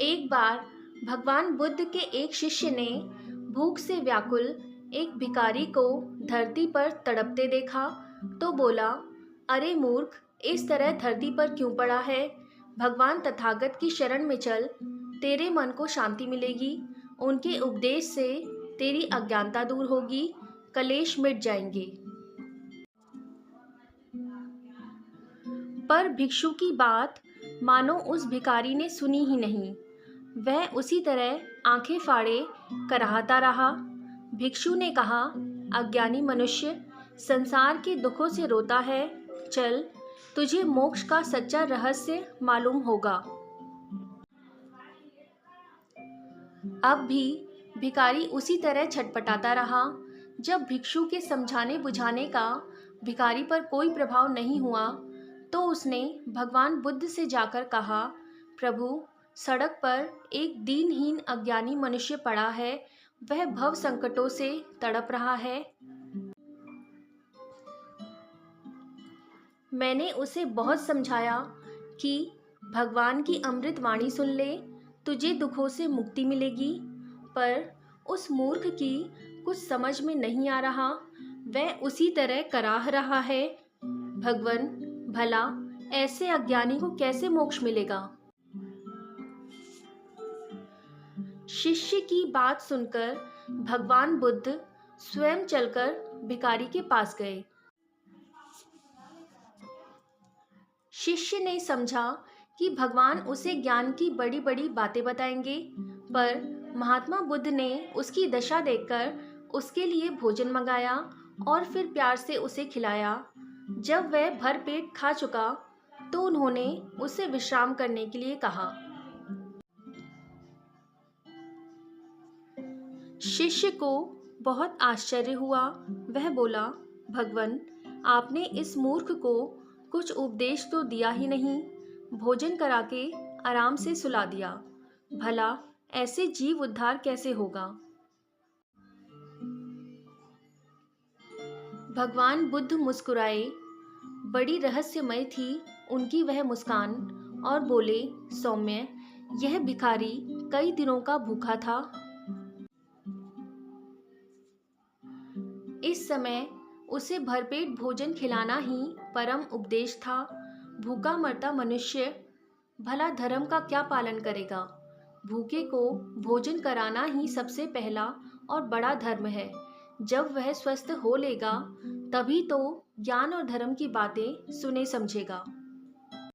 एक बार भगवान बुद्ध के एक शिष्य ने भूख से व्याकुल एक भिखारी को धरती पर तड़पते देखा तो बोला, अरे मूर्ख, इस तरह धरती पर क्यों पड़ा है? भगवान तथागत की शरण में चल, तेरे मन को शांति मिलेगी। उनके उपदेश से तेरी अज्ञानता दूर होगी, कलेश मिट जाएंगे। पर भिक्षु की बात मानो उस भिखारी ने सुनी ही नहीं। वह उसी तरह आंखें फाड़े कराहता रहा। भिक्षु ने कहा, अज्ञानी मनुष्य, संसार के दुखों से रोता है। चल, तुझे मोक्ष का सच्चा रहस्य मालूम होगा। अब भी भिखारी उसी तरह छटपटाता रहा। जब भिक्षु के समझाने बुझाने का भिखारी पर कोई प्रभाव नहीं हुआ तो उसने भगवान बुद्ध से जाकर कहा, प्रभु, सड़क पर एक दीनहीन अज्ञानी मनुष्य पड़ा है। वह भव संकटों से तड़प रहा है। मैंने उसे बहुत समझाया कि भगवान की अमृत वाणी सुन ले, तुझे दुखों से मुक्ति मिलेगी। पर उस मूर्ख की कुछ समझ में नहीं आ रहा। वह उसी तरह कराह रहा है। भगवान, भला ऐसे अज्ञानी को कैसे मोक्ष मिलेगा? शिष्य की बात सुनकर भगवान बुद्ध स्वयं चलकर भिखारी के पास गए। शिष्य ने समझा कि भगवान उसे ज्ञान की बड़ी बड़ी बातें बताएंगे, पर महात्मा बुद्ध ने उसकी दशा देखकर उसके लिए भोजन मंगाया और फिर प्यार से उसे खिलाया। जब वह भर पेट खा चुका तो उन्होंने उसे विश्राम करने के लिए कहा। शिष्य को बहुत आश्चर्य हुआ। वह बोला, भगवान, आपने इस मूर्ख को कुछ उपदेश तो दिया ही नहीं, भोजन करा के आराम से सुला दिया। भला ऐसे जीव उद्धार कैसे होगा? भगवान बुद्ध मुस्कुराए। बड़ी रहस्यमय थी उनकी वह मुस्कान और बोले, सौम्य, यह भिखारी कई दिनों का भूखा था। इस समय उसे भरपेट भोजन खिलाना ही परम उपदेश था। भूखा मरता मनुष्य भला धर्म का क्या पालन करेगा? भूखे को भोजन कराना ही सबसे पहला और बड़ा धर्म है। जब वह स्वस्थ हो लेगा तभी तो ज्ञान और धर्म की बातें सुने समझेगा।